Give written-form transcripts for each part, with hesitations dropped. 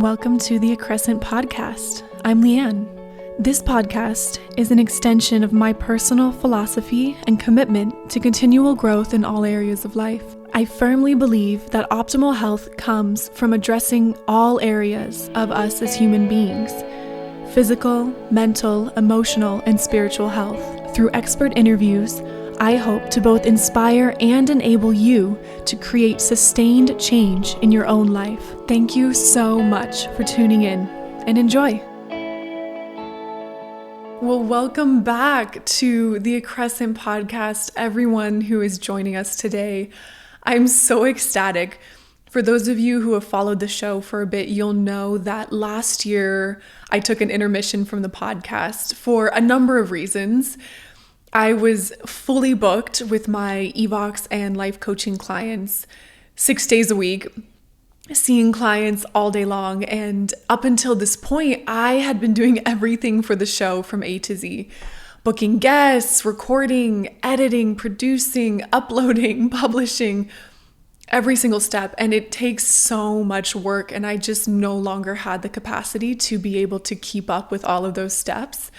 Welcome to the Accrescent podcast. I'm Leigh Ann. This podcast is an extension of my personal philosophy and commitment to continual growth in all areas of life. I firmly believe that optimal health comes from addressing all areas of us as human beings: physical, mental, emotional, and spiritual health. Through expert interviews, I hope to both inspire and enable you to create sustained change in your own life. Thank you so much for tuning in and enjoy. Well, welcome back to the Accrescent podcast, everyone who is joining us today. I'm so ecstatic. For those of you who have followed the show for a bit, you'll know that last year I took an intermission from the podcast for a number of reasons. I was fully booked with my EVOX and life coaching clients 6 days a week, seeing clients all day long. And up until this point, I had been doing everything for the show from A to Z. Booking guests, recording, editing, producing, uploading, publishing, every single step. And it takes so much work. And I just no longer had the capacity to be able to keep up with all of those steps.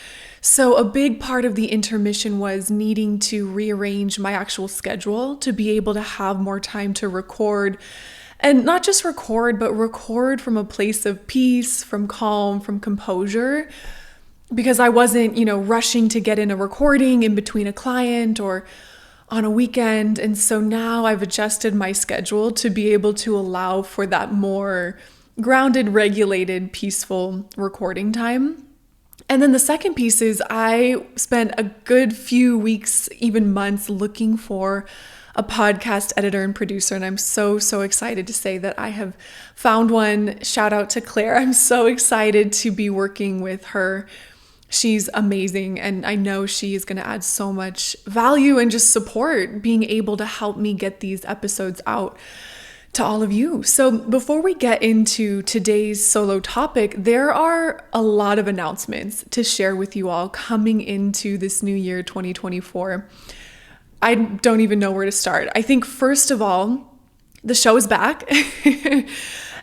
So a big part of the intermission was needing to rearrange my actual schedule to be able to have more time to record. And not just record, but record from a place of peace, from calm, from composure. Because I wasn't, rushing to get in a recording in between a client or on a weekend. And so now I've adjusted my schedule to be able to allow for that more grounded, regulated, peaceful recording time. And then the second piece is I spent a good few weeks, even months, looking for a podcast editor and producer. And I'm so excited to say that I have found one. Shout out to Claire. I'm so excited to be working with her. She's amazing. And I know she is going to add so much value and just support, being able to help me get these episodes out to all of you. So before we get into today's solo topic, there are a lot of announcements to share with you all coming into this new year, 2024. I don't even know where to start. I think first of all, the show is back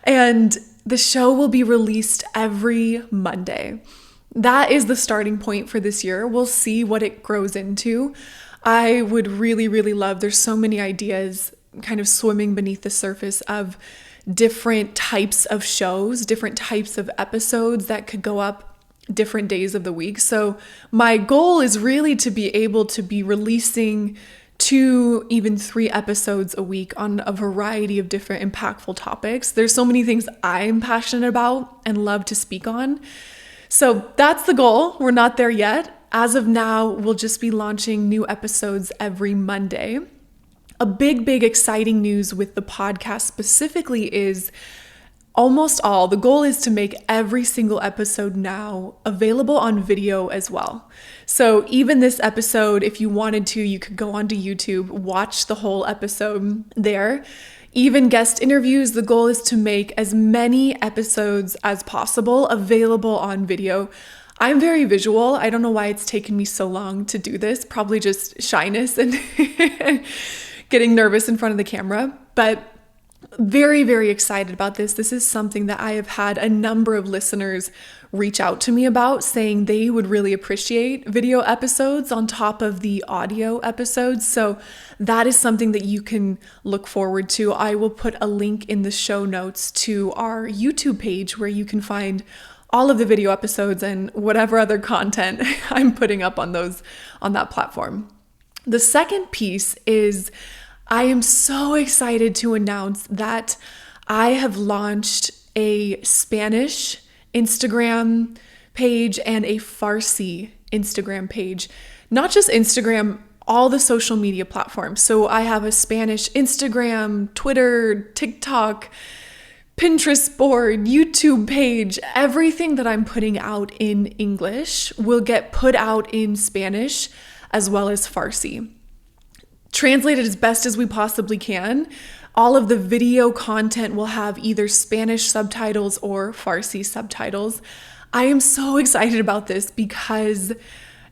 and the show will be released every Monday. That is the starting point for this year. We'll see what it grows into. I would really love, there's so many ideas kind of swimming beneath the surface of different types of shows, different types of episodes that could go up different days of the week. So my goal is really to be able to be releasing 2, even 3 episodes a week on a variety of different impactful topics. There's so many things I'm passionate about and love to speak on. So that's the goal. We're not there yet. As of now, we'll just be launching new episodes every Monday. A big exciting news with the podcast specifically is the goal is to make every single episode now available on video as well. So even this episode, if you wanted to, you could go onto YouTube, watch the whole episode there. Even guest interviews, the goal is to make as many episodes as possible available on video. I'm very visual. I don't know why it's taken me so long to do this, probably just shyness and getting nervous in front of the camera, but very excited about this. This is something that I have had a number of listeners reach out to me about, saying they would really appreciate video episodes on top of the audio episodes. So that is something that you can look forward to. I will put a link in the show notes to our YouTube page where you can find all of the video episodes and whatever other content I'm putting up on that platform. The second piece is I am so excited to announce that I have launched a Spanish Instagram page and a Farsi Instagram page. Not just Instagram, all the social media platforms. So I have a Spanish Instagram, Twitter, TikTok, Pinterest board, YouTube page. Everything that I'm putting out in English will get put out in Spanish as well as Farsi. Translated as best as we possibly can. All of the video content will have either Spanish subtitles or Farsi subtitles. I am so excited about this because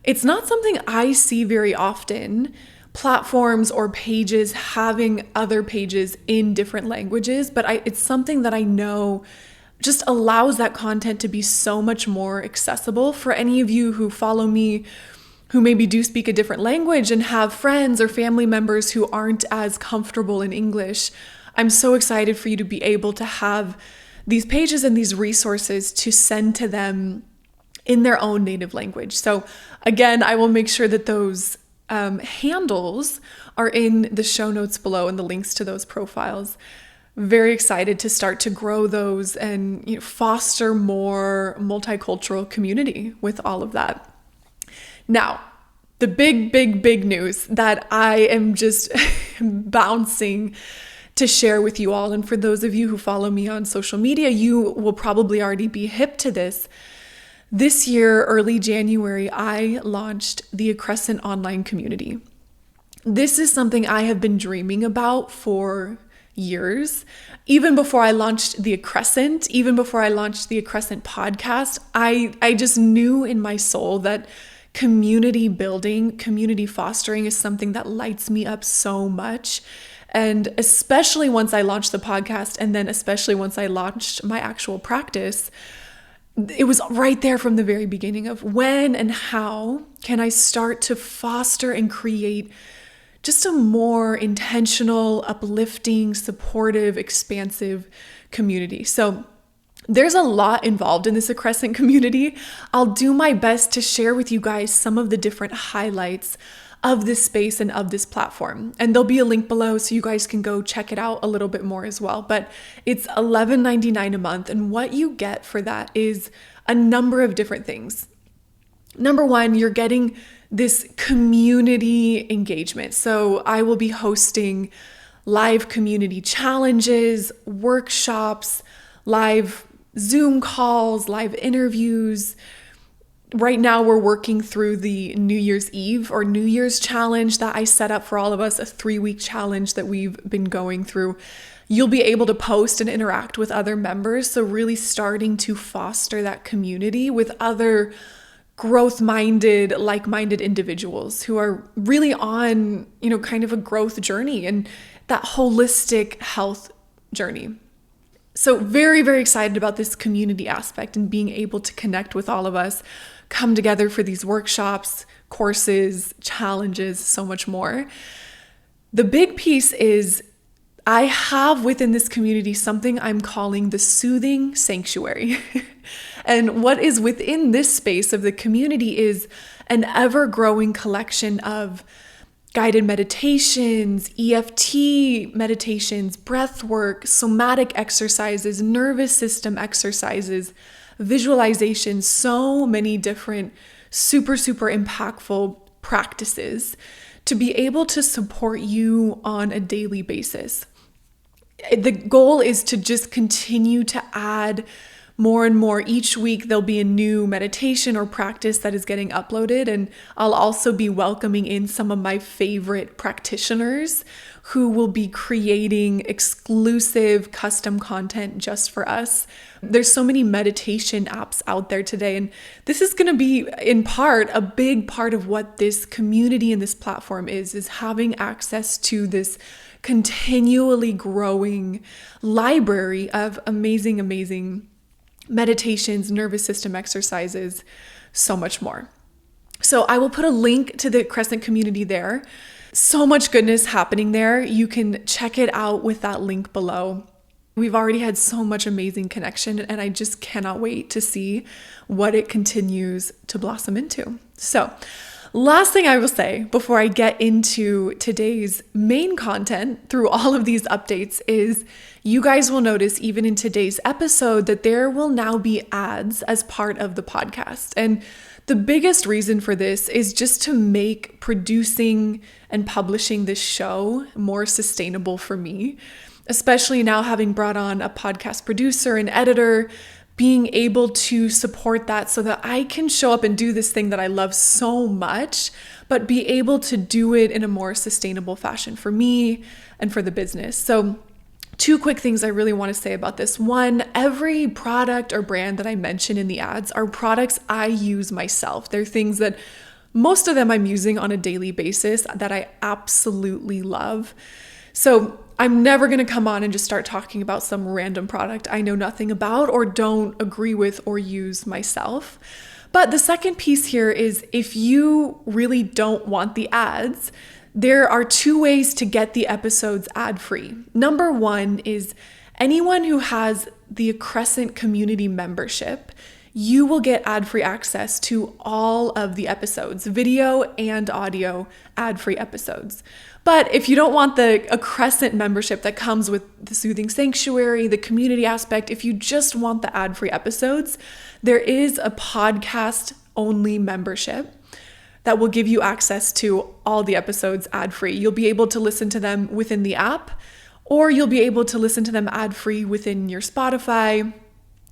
it's not something I see very often. Platforms or pages having other pages in different languages, but it's something that I know just allows that content to be so much more accessible for any of you who follow me, who maybe do speak a different language and have friends or family members who aren't as comfortable in English. I'm so excited for you to be able to have these pages and these resources to send to them in their own native language. So again, I will make sure that those handles are in the show notes below and the links to those profiles. Very excited to start to grow those and foster more multicultural community with all of that. Now, the big news that I am just bouncing to share with you all, and for those of you who follow me on social media, you will probably already be hip to this. This year, early January, I launched the Accrescent online community. This is something I have been dreaming about for years. Even before I launched the Accrescent, even before I launched the Accrescent podcast, I just knew in my soul that community building, community fostering is something that lights me up so much. And especially once I launched the podcast, and then especially once I launched my actual practice, it was right there from the very beginning of when and how can I start to foster and create just a more intentional, uplifting, supportive, expansive community. So there's a lot involved in this Accrescent community. I'll do my best to share with you guys some of the different highlights of this space and of this platform. And there'll be a link below so you guys can go check it out a little bit more as well. But it's $11.99 a month. And what you get for that is a number of different things. Number one, you're getting this community engagement. So I will be hosting live community challenges, workshops, live Zoom calls, live interviews. Right now, we're working through the New Year's Eve or New Year's challenge that I set up for all of us, a 3-week challenge that we've been going through. You'll be able to post and interact with other members. So really starting to foster that community with other growth-minded, like-minded individuals who are really on, kind of a growth journey and that holistic health journey. So very, very excited about this community aspect and being able to connect with all of us, come together for these workshops, courses, challenges, so much more. The big piece is I have within this community something I'm calling the soothing sanctuary. And what is within this space of the community is an ever-growing collection of guided meditations, EFT meditations, breath work, somatic exercises, nervous system exercises, visualization, so many different super impactful practices to be able to support you on a daily basis. The goal is to just continue to add more and more. Each week there'll be a new meditation or practice that is getting uploaded, and I'll also be welcoming in some of my favorite practitioners who will be creating exclusive custom content just for us. There's so many meditation apps out there today, and this is going to be in part a big part of what this community and this platform is having access to this continually growing library of amazing meditations, nervous system exercises, so much more. So I will put a link to the Accrescent community there. So much goodness happening there. You can check it out with that link below. We've already had so much amazing connection, and I just cannot wait to see what it continues to blossom into. So last thing I will say before I get into today's main content through all of these updates is you guys will notice even in today's episode that there will now be ads as part of the podcast. And the biggest reason for this is just to make producing and publishing this show more sustainable for me, especially now having brought on a podcast producer and editor, being able to support that so that I can show up and do this thing that I love so much, but be able to do it in a more sustainable fashion for me and for the business. So 2 quick things I really want to say about this. One, every product or brand that I mention in the ads are products I use myself. They're things that most of them I'm using on a daily basis that I absolutely love. So I'm never going to come on and just start talking about some random product I know nothing about or don't agree with or use myself. But the second piece here is if you really don't want the ads, there are 2 ways to get the episodes ad-free. Number 1 is anyone who has the Accrescent community membership, you will get ad-free access to all of the episodes, video and audio ad-free episodes. But if you don't want the Accrescent membership that comes with the Soothing Sanctuary, the community aspect, if you just want the ad-free episodes, there is a podcast-only membership that will give you access to all the episodes ad-free. You'll be able to listen to them within the app, or you'll be able to listen to them ad-free within your Spotify,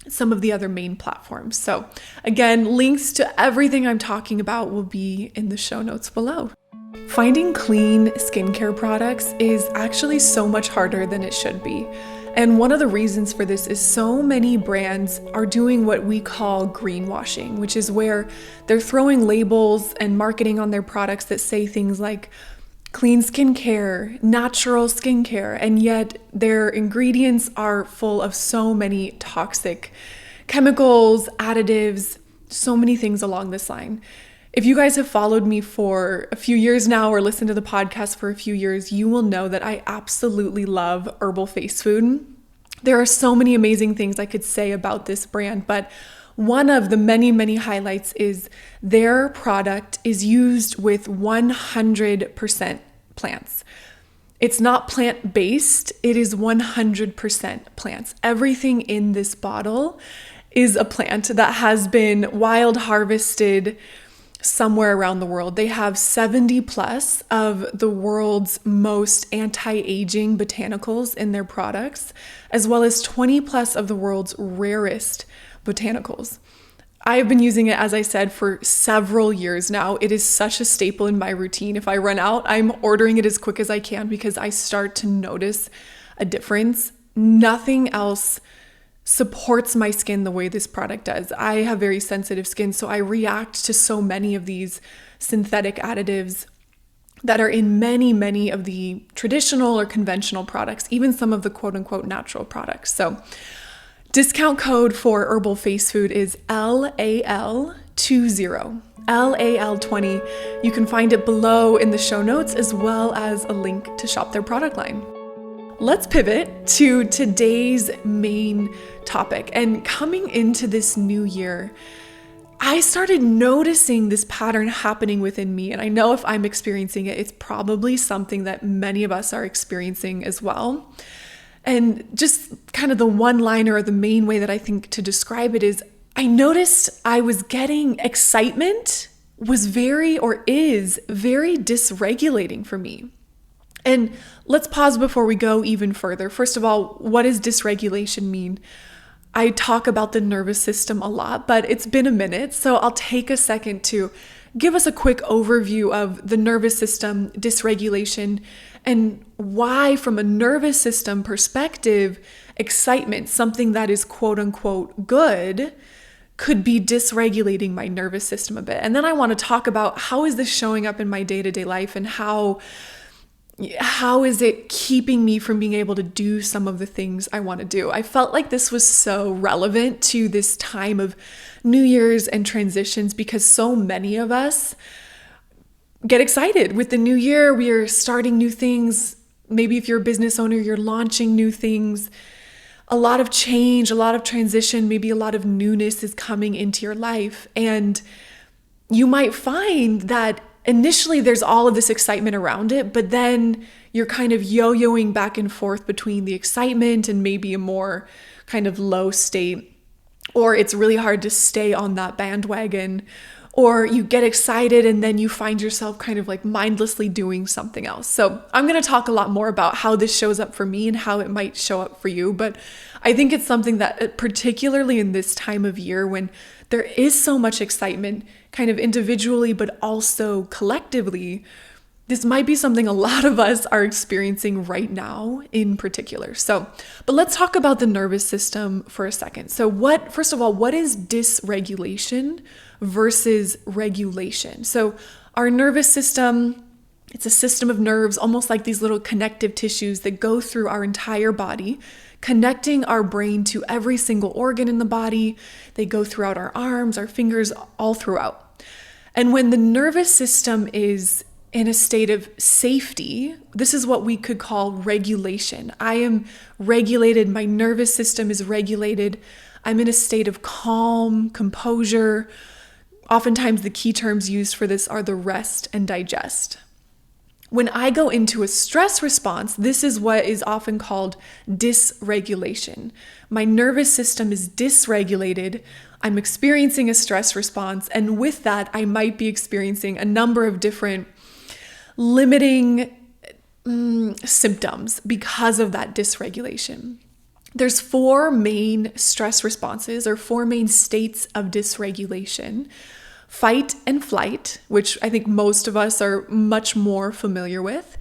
some of the other main platforms. So again, links to everything I'm talking about will be in the show notes below. Finding clean skincare products is actually so much harder than it should be. And one of the reasons for this is so many brands are doing what we call greenwashing, which is where they're throwing labels and marketing on their products that say things like clean skincare, natural skincare, and yet their ingredients are full of so many toxic chemicals, additives, so many things along this line. If you guys have followed me for a few years now or listened to the podcast for a few years, you will know that I absolutely love herbal face food. There are so many amazing things I could say about this brand, but one of the many, many highlights is their product is used with 100% plants. It's not plant-based, it is 100% plants. Everything in this bottle is a plant that has been wild harvested somewhere around the world. They have 70 plus of the world's most anti-aging botanicals in their products, as well as 20 plus of the world's rarest botanicals. I have been using it, as I said, for several years now. It is such a staple in my routine. If I run out, I'm ordering it as quick as I can because I start to notice a difference. Nothing else supports my skin the way this product does. I have very sensitive skin, so I react to so many of these synthetic additives that are in many, many of the traditional or conventional products, even some of the quote unquote natural products. So discount code for herbal face food is LAL20, LAL20. You can find it below in the show notes as well as a link to shop their product line. Let's pivot to today's main topic. And coming into this new year, I started noticing this pattern happening within me. And I know if I'm experiencing it, it's probably something that many of us are experiencing as well. And just kind of the one-liner or the main way that I think to describe it is I noticed I was getting excitement is very dysregulating for me. And let's pause before we go even further. First of all, what does dysregulation mean? I talk about the nervous system a lot, but it's been a minute, so I'll take a second to give us a quick overview of the nervous system, dysregulation, and why, from a nervous system perspective, excitement, something that is quote unquote good, could be dysregulating my nervous system a bit. And then I want to talk about how is this showing up in my day-to-day life and how is it keeping me from being able to do some of the things I want to do? I felt like this was so relevant to this time of New Year's and transitions because so many of us get excited with the new year. We are starting new things. Maybe if you're a business owner, you're launching new things. A lot of change, a lot of transition, maybe a lot of newness is coming into your life. And you might find that initially there's all of this excitement around it, but then you're kind of yo-yoing back and forth between the excitement and maybe a more kind of low state, or it's really hard to stay on that bandwagon, or you get excited and then you find yourself kind of like mindlessly doing something else. So I'm going to talk a lot more about how this shows up for me and how it might show up for you, but I think it's something that particularly in this time of year when there is so much excitement kind of individually, but also collectively, this might be something a lot of us are experiencing right now in particular. But let's talk about the nervous system for a second. So first of all, what is dysregulation versus regulation? So our nervous system, It's a system of nerves, almost like these little connective tissues that go through our entire body, connecting our brain to every single organ in the body. They go throughout our arms, our fingers, all throughout. And when the nervous system is in a state of safety, this is what we could call regulation. I am regulated. My nervous system is regulated. I'm in a state of calm, composure. Oftentimes, the key terms used for this are the rest and digest. When I go into a stress response, this is what is often called dysregulation. My nervous system is dysregulated. I'm experiencing a stress response, and with that, I might be experiencing a number of different limiting symptoms because of that dysregulation. There's 4 main stress responses or 4 main states of dysregulation. Fight and flight, which I think most of us are much more familiar with,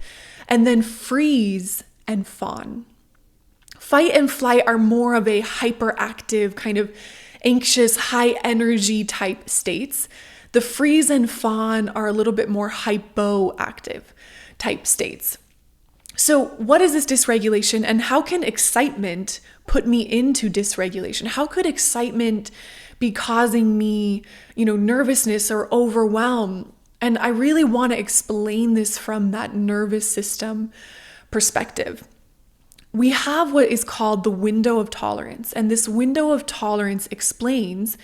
and then freeze and fawn. Fight and flight are more of a hyperactive, kind of anxious, high energy type states. The freeze and fawn are a little bit more hypoactive type states. So what is this dysregulation, and how can excitement put me into dysregulation? How could excitement be causing me, nervousness or overwhelm? And I really want to explain this from that nervous system perspective. We have what is called the window of tolerance, and this window of tolerance explains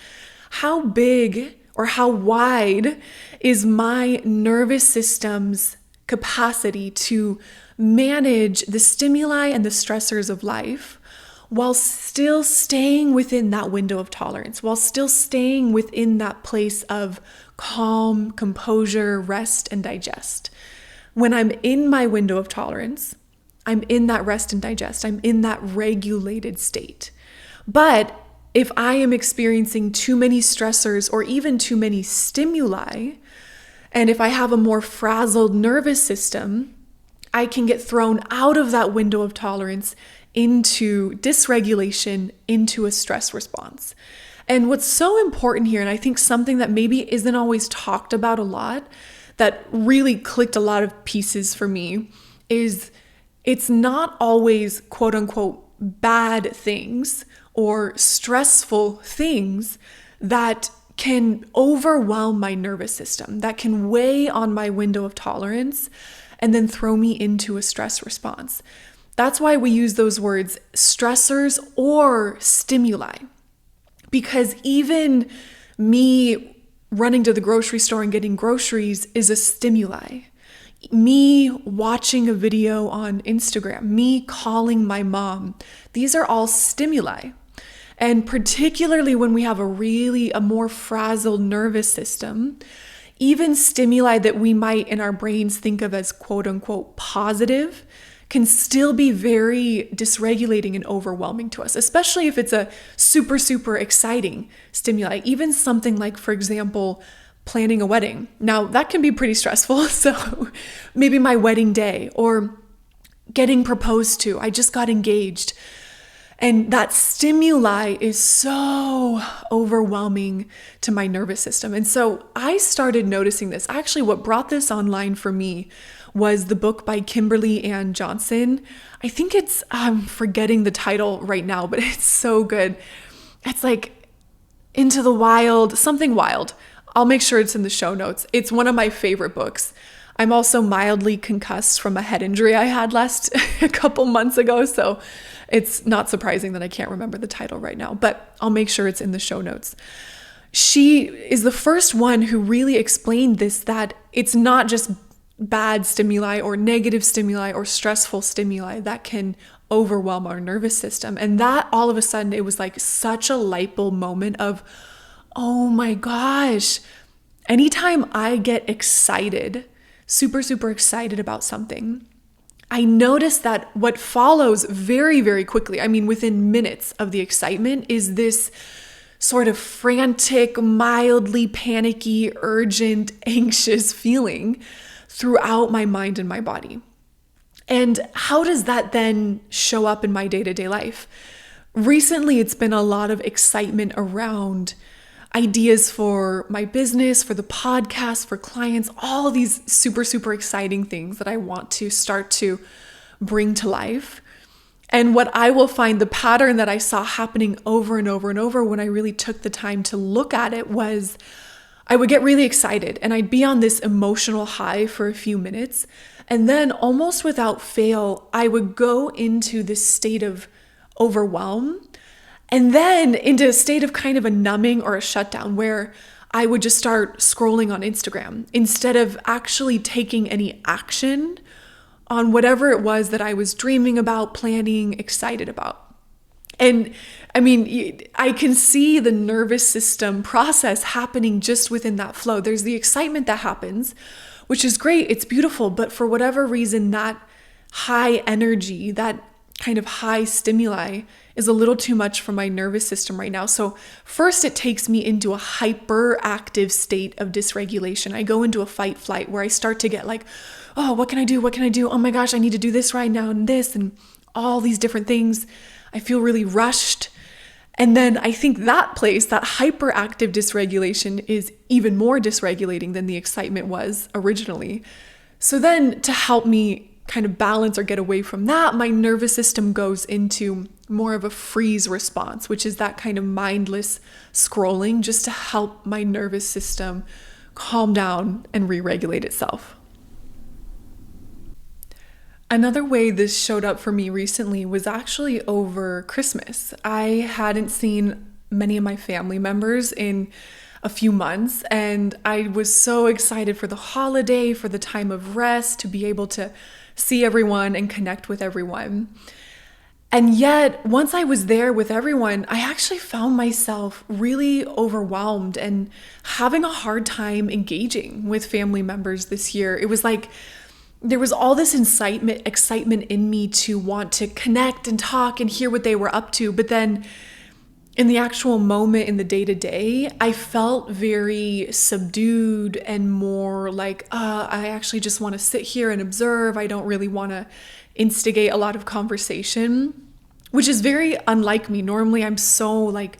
how big or how wide is my nervous system's capacity to manage the stimuli and the stressors of life while still staying within that window of tolerance, while still staying within that place of calm, composure, rest, and digest. When I'm in my window of tolerance, I'm in that rest and digest. I'm in that regulated state. But if I am experiencing too many stressors or even too many stimuli, and if I have a more frazzled nervous system, I can get thrown out of that window of tolerance into dysregulation, into a stress response. And what's so important here, and I think something that maybe isn't always talked about a lot, that really clicked a lot of pieces for me, is it's not always quote unquote bad things or stressful things that can overwhelm my nervous system, that can weigh on my window of tolerance and then throw me into a stress response. That's why we use those words stressors or stimuli, because even me running to the grocery store and getting groceries is a stimuli. Me watching a video on Instagram, me calling my mom, these are all stimuli. And particularly when we have a more frazzled nervous system, even stimuli that we might in our brains think of as quote unquote positive can still be very dysregulating and overwhelming to us, especially if it's a super, super exciting stimuli. Even something like, for example, planning a wedding. Now, that can be pretty stressful. So maybe my wedding day or getting proposed to. I just got engaged. And that stimuli is so overwhelming to my nervous system. And so I started noticing this. Actually, what brought this online for me was the book by Leigh Ann. I think I'm forgetting the title right now, but it's so good. It's like Into the Wild, something wild. I'll make sure it's in the show notes. It's one of my favorite books. I'm also mildly concussed from a head injury I had a couple months ago, so it's not surprising that I can't remember the title right now, but I'll make sure it's in the show notes. She is the first one who really explained this, that it's not just bad stimuli or negative stimuli or stressful stimuli that can overwhelm our nervous system. And that all of a sudden, it was like such a light bulb moment of, oh my gosh, anytime I get excited, super, super excited about something, I notice that what follows very, very quickly, within minutes of the excitement, is this sort of frantic, mildly panicky, urgent, anxious feeling throughout my mind and my body. And how does that then show up in my day-to-day life? Recently, it's been a lot of excitement around ideas for my business, for the podcast, for clients, all of these super, super exciting things that I want to start to bring to life. And what I will find, the pattern that I saw happening over and over and over when I really took the time to look at it, was I would get really excited and I'd be on this emotional high for a few minutes. And then almost without fail, I would go into this state of overwhelm and then into a state of kind of a numbing or a shutdown where I would just start scrolling on Instagram instead of actually taking any action on whatever it was that I was dreaming about, planning, excited about. And I mean, I can see the nervous system process happening just within that flow. There's the excitement that happens, which is great. It's beautiful. But for whatever reason, that high energy, that kind of high stimuli is a little too much for my nervous system right now. So first it takes me into a hyperactive state of dysregulation. I go into a fight flight where I start to get like, oh, what can I do? What can I do? Oh my gosh, I need to do this right now and this and all these different things. I feel really rushed. And then I think that place, that hyperactive dysregulation, is even more dysregulating than the excitement was originally. So then to help me kind of balance or get away from that, my nervous system goes into more of a freeze response, which is that kind of mindless scrolling just to help my nervous system calm down and re-regulate itself. Another way this showed up for me recently was actually over Christmas. I hadn't seen many of my family members in a few months, and I was so excited for the holiday, for the time of rest, to be able to see everyone and connect with everyone. And yet, once I was there with everyone, I actually found myself really overwhelmed and having a hard time engaging with family members this year. It was like there was all this excitement in me to want to connect and talk and hear what they were up to. But then in the actual moment, in the day-to-day, I felt very subdued and more like, I actually just want to sit here and observe. I don't really want to instigate a lot of conversation, which is very unlike me. Normally, I'm so like,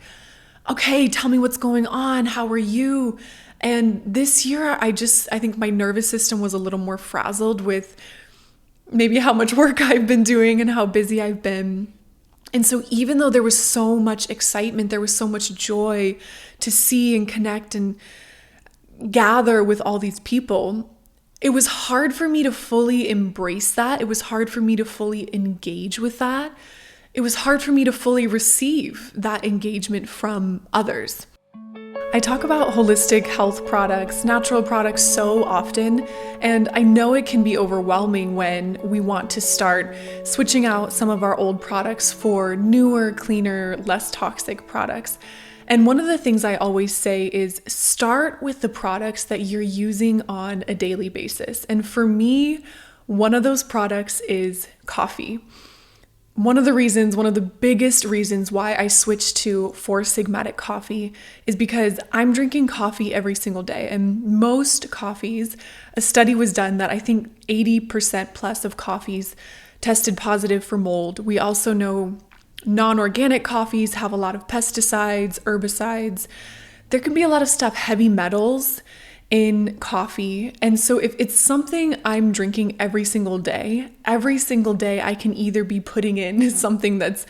okay, tell me what's going on. How are you? And this year, I think my nervous system was a little more frazzled with maybe how much work I've been doing and how busy I've been. And so even though there was so much excitement, there was so much joy to see and connect and gather with all these people, it was hard for me to fully embrace that. It was hard for me to fully engage with that. It was hard for me to fully receive that engagement from others. I talk about holistic health products, natural products so often, and I know it can be overwhelming when we want to start switching out some of our old products for newer, cleaner, less toxic products. And one of the things I always say is start with the products that you're using on a daily basis. And for me, one of those products is coffee. One of the biggest reasons why I switched to Four Sigmatic coffee is because I'm drinking coffee every single day. And most coffees, a study was done that I think 80% plus of coffees tested positive for mold. We also know non-organic coffees have a lot of pesticides, herbicides. There can be a lot of stuff, heavy metals in coffee. And so if it's something I'm drinking every single day I can either be putting in something that's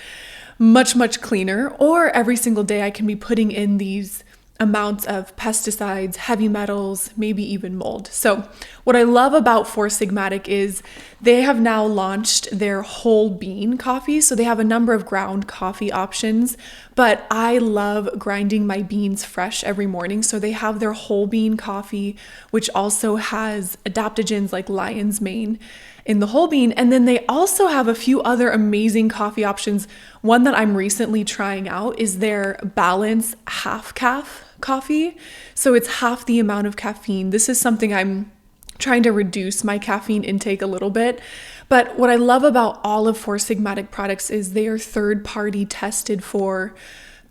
much, much cleaner, or every single day I can be putting in these amounts of pesticides, heavy metals, maybe even mold. So what I love about Four Sigmatic is they have now launched their whole bean coffee. So they have a number of ground coffee options, but I love grinding my beans fresh every morning. So they have their whole bean coffee, which also has adaptogens like lion's mane in the whole bean. And then they also have a few other amazing coffee options. One that I'm recently trying out is their Balance Half Calf coffee. So it's half the amount of caffeine. This is something I'm trying to reduce my caffeine intake a little bit. But what I love about all of Four Sigmatic products is they are third-party tested for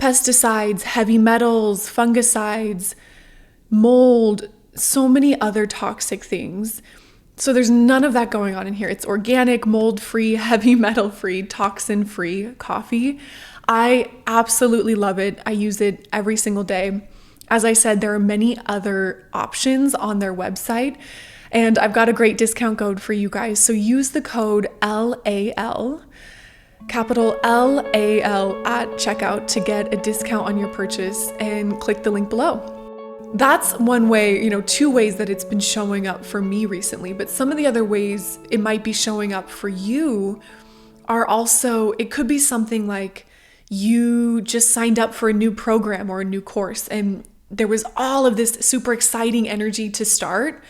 pesticides, heavy metals, fungicides, mold, so many other toxic things. So there's none of that going on in here. It's organic, mold-free, heavy metal-free, toxin-free coffee. I absolutely love it. I use it every single day. As I said, there are many other options on their website, and I've got a great discount code for you guys. So use the code LAL, capital LAL at checkout to get a discount on your purchase, and click the link below. That's one way, two ways that it's been showing up for me recently, but some of the other ways it might be showing up for you are also, it could be something like you just signed up for a new program or a new course, and there was all of this super exciting energy to start,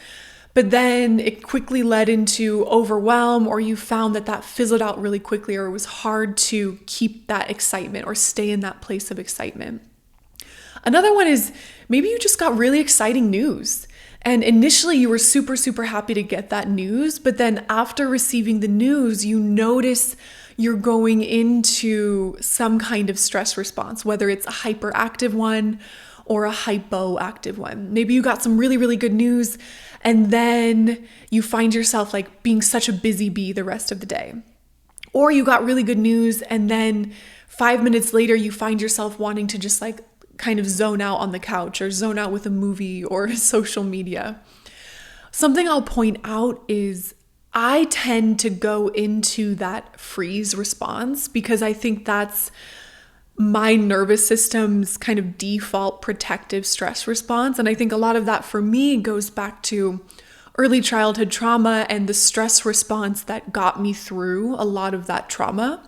but then it quickly led into overwhelm, or you found that fizzled out really quickly, or it was hard to keep that excitement or stay in that place of excitement. Another one is maybe you just got really exciting news. And initially you were super, super happy to get that news. But then after receiving the news, you notice you're going into some kind of stress response, whether it's a hyperactive one or a hypoactive one. Maybe you got some really, really good news, and then you find yourself like being such a busy bee the rest of the day. Or you got really good news, and then 5 minutes later, you find yourself wanting to just like kind of zone out on the couch or zone out with a movie or social media. Something I'll point out is I tend to go into that freeze response because I think that's my nervous system's kind of default protective stress response. And I think a lot of that for me goes back to early childhood trauma and the stress response that got me through a lot of that trauma.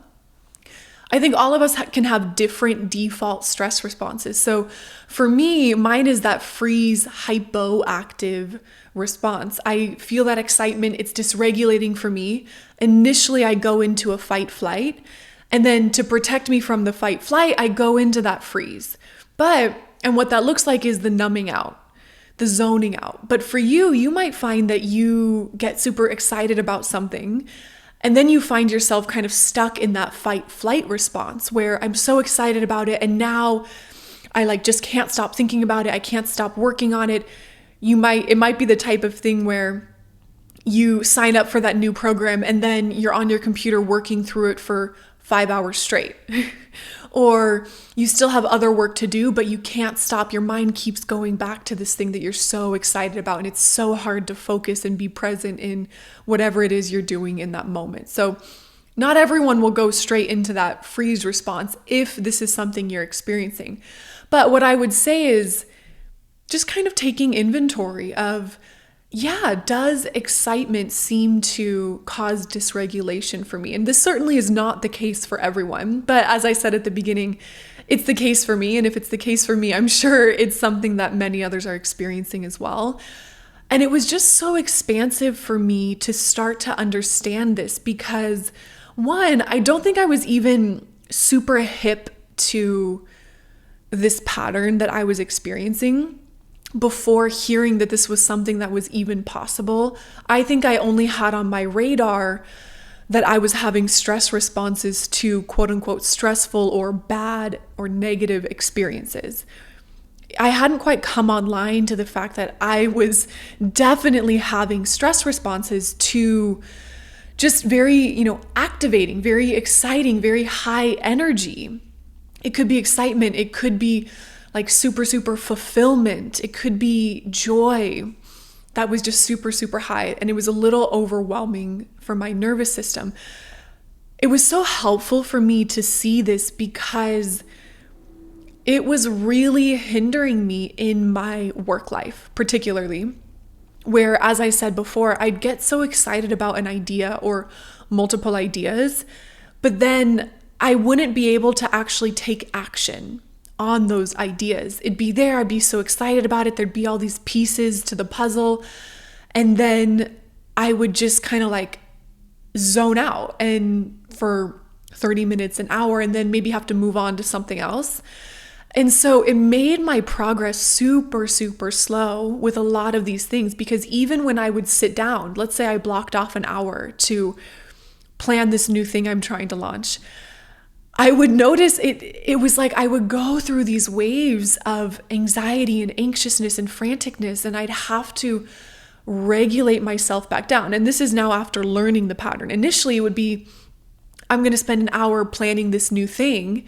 I think all of us can have different default stress responses. So for me, mine is that freeze hypoactive response. I feel that excitement, it's dysregulating for me. Initially, I go into a fight flight, and then to protect me from the fight flight, I go into that freeze. And what that looks like is the numbing out, the zoning out. But for you, you might find that you get super excited about something, and then you find yourself kind of stuck in that fight flight response where I'm so excited about it, and now I just can't stop thinking about it. I can't stop working on it. It might be the type of thing where you sign up for that new program and then you're on your computer working through it for 5 hours straight. Or you still have other work to do, but you can't stop. Your mind keeps going back to this thing that you're so excited about, and it's so hard to focus and be present in whatever it is you're doing in that moment. So not everyone will go straight into that freeze response if this is something you're experiencing. But what I would say is just kind of taking inventory of, does excitement seem to cause dysregulation for me? And this certainly is not the case for everyone. But as I said at the beginning, it's the case for me. And if it's the case for me, I'm sure it's something that many others are experiencing as well. And it was just so expansive for me to start to understand this because, one, I don't think I was even super hip to this pattern that I was experiencing before hearing that this was something that was even possible. I think I only had on my radar that I was having stress responses to quote unquote stressful or bad or negative experiences. I hadn't quite come online to the fact that I was definitely having stress responses to just very, activating, very exciting, very high energy. It could be excitement. It could be like super, super fulfillment. It could be joy that was just super, super high. And it was a little overwhelming for my nervous system. It was so helpful for me to see this because it was really hindering me in my work life, particularly, where, as I said before, I'd get so excited about an idea or multiple ideas, but then I wouldn't be able to actually take action on those ideas. It'd be there, I'd be so excited about it, there'd be all these pieces to the puzzle, and then I would just kind of zone out and for 30 minutes, an hour, and then maybe have to move on to something else. And so it made my progress super, super slow with a lot of these things, because even when I would sit down, let's say I blocked off an hour to plan this new thing I'm trying to launch, I would notice it was like I would go through these waves of anxiety and anxiousness and franticness, and I'd have to regulate myself back down. And this is now after learning the pattern. Initially, it would be, I'm going to spend an hour planning this new thing,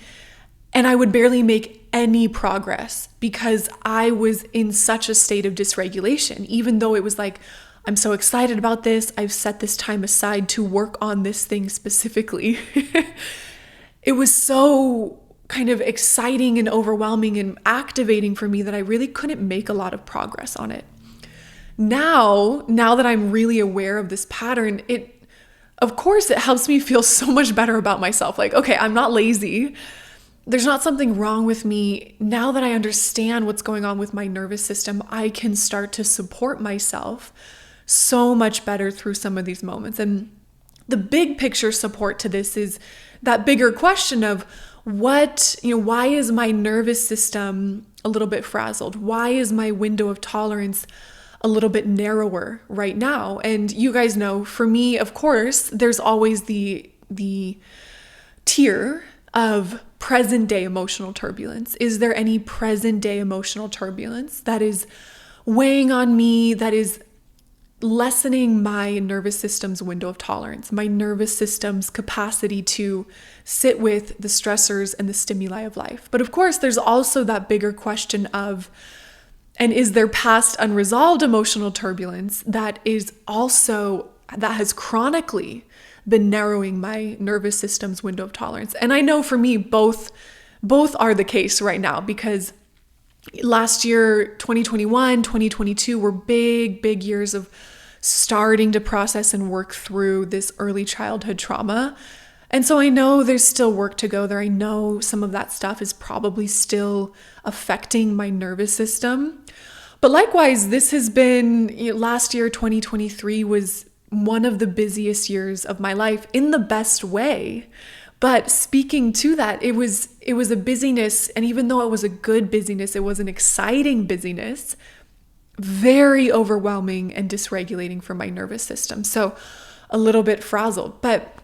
And I would barely make any progress because I was in such a state of dysregulation, even though it was like, I'm so excited about this. I've set this time aside to work on this thing specifically. It was so kind of exciting and overwhelming and activating for me that I really couldn't make a lot of progress on it. Now that I'm really aware of this pattern, of course, it helps me feel so much better about myself. Like, okay, I'm not lazy. There's not something wrong with me. Now that I understand what's going on with my nervous system, I can start to support myself so much better through some of these moments. And the big picture support to this is that bigger question of why is my nervous system a little bit frazzled? Why is my window of tolerance a little bit narrower right now? And you guys know, for me, of course, there's always the tier of present day emotional turbulence. Is there any present day emotional turbulence that is weighing on me, that is lessening my nervous system's window of tolerance, my nervous system's capacity to sit with the stressors and the stimuli of life? But of course, there's also that bigger question of, and is there past unresolved emotional turbulence that has chronically been narrowing my nervous system's window of tolerance? And I know for me, both are the case right now, because last year, 2021, 2022 were big years of starting to process and work through this early childhood trauma. And so I know there's still work to go there. I know some of that stuff is probably still affecting my nervous system. But likewise, this has been, last year, 2023 was one of the busiest years of my life in the best way. But speaking to that, it was a busyness. And even though it was a good busyness, it was an exciting busyness, very overwhelming and dysregulating for my nervous system. So a little bit frazzled. But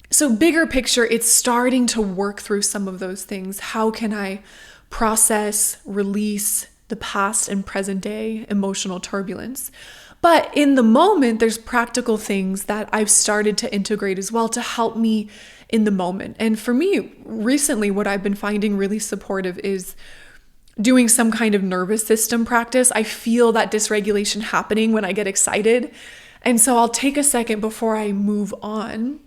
so bigger picture, it's starting to work through some of those things. How can I process, release the past and present day emotional turbulence? But in the moment, there's practical things that I've started to integrate as well to help me in the moment. And for me, recently, what I've been finding really supportive is doing some kind of nervous system practice. I feel that dysregulation happening when I get excited. And so I'll take a second before I move on,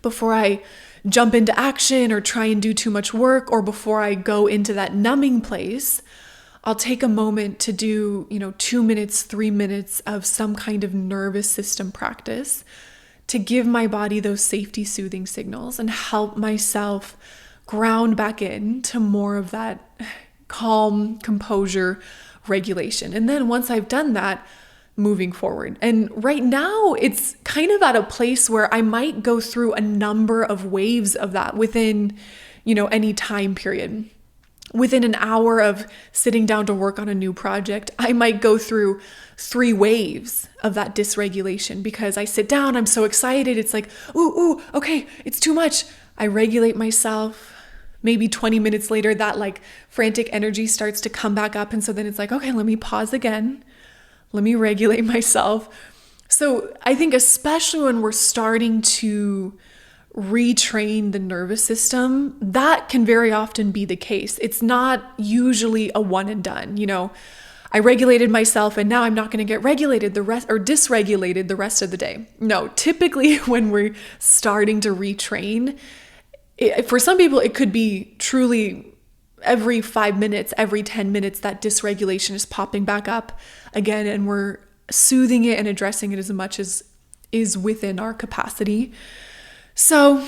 before I jump into action or try and do too much work, or before I go into that numbing place. I'll take a moment to do, 2 minutes, 3 minutes of some kind of nervous system practice to give my body those safety soothing signals and help myself ground back in to more of that calm, composure, regulation. And then once I've done that, moving forward. And right now it's kind of at a place where I might go through a number of waves of that within, any time period. Within an hour of sitting down to work on a new project, I might go through 3 waves of that dysregulation because I sit down, I'm so excited. It's like, ooh, okay, it's too much. I regulate myself. Maybe 20 minutes later, that like frantic energy starts to come back up. And so then it's like, okay, let me pause again. Let me regulate myself. So I think especially when we're starting to retrain the nervous system, that can very often be the case. It's not usually a one and done. I regulated myself and now I'm not going to get regulated dysregulated the rest of the day. No, typically when we're starting to retrain, for some people, it could be truly every 5 minutes, every 10 minutes, that dysregulation is popping back up again, and we're soothing it and addressing it as much as is within our capacity. So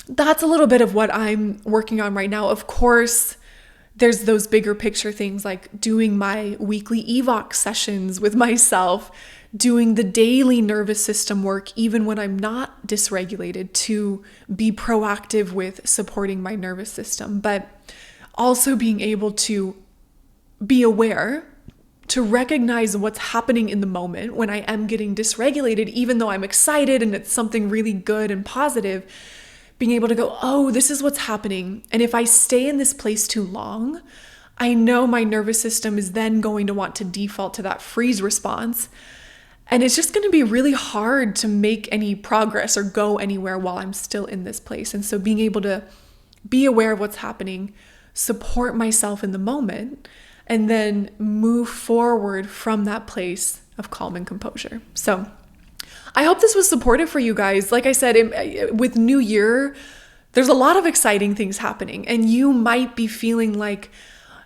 that's a little bit of what I'm working on right now. Of course, there's those bigger picture things like doing my weekly EVOC sessions with myself, doing the daily nervous system work, even when I'm not dysregulated, to be proactive with supporting my nervous system, but also being able to be aware, to recognize what's happening in the moment when I am getting dysregulated, even though I'm excited and it's something really good and positive, being able to go, oh, this is what's happening. And if I stay in this place too long, I know my nervous system is then going to want to default to that freeze response. And it's just going to be really hard to make any progress or go anywhere while I'm still in this place. And so being able to be aware of what's happening, support myself in the moment, and then move forward from that place of calm and composure. So I hope this was supportive for you guys. Like I said, with New Year, there's a lot of exciting things happening, and you might be feeling like,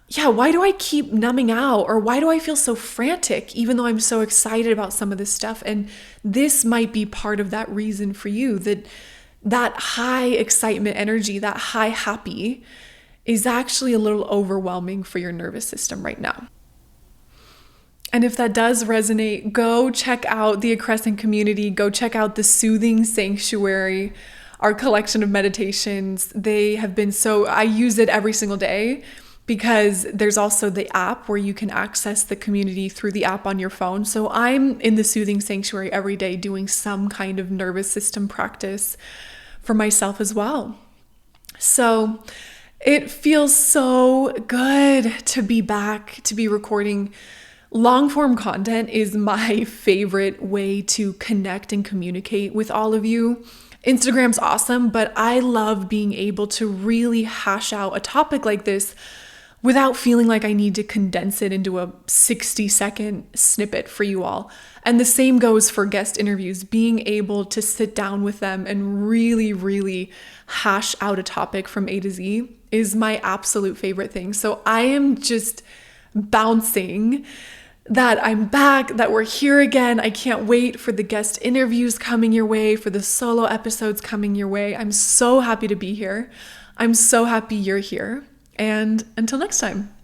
yeah, why do I keep numbing out? Or why do I feel so frantic, even though I'm so excited about some of this stuff? And this might be part of that reason for you, that high excitement energy, that high happy is actually a little overwhelming for your nervous system right now. And if that does resonate, go check out the Accrescent community. Go check out the Soothing Sanctuary, our collection of meditations. They have been I use it every single day, because there's also the app where you can access the community through the app on your phone. So I'm in the Soothing Sanctuary every day doing some kind of nervous system practice for myself as well. So it feels so good to be back, to be recording. Long form content is my favorite way to connect and communicate with all of you. Instagram's awesome, but I love being able to really hash out a topic like this without feeling like I need to condense it into a 60-second snippet for you all. And the same goes for guest interviews, being able to sit down with them and really, really hash out a topic from A to Z is my absolute favorite thing. So I am just bouncing that I'm back, that we're here again. I can't wait for the guest interviews coming your way, for the solo episodes coming your way. I'm so happy to be here. I'm so happy you're here. And until next time.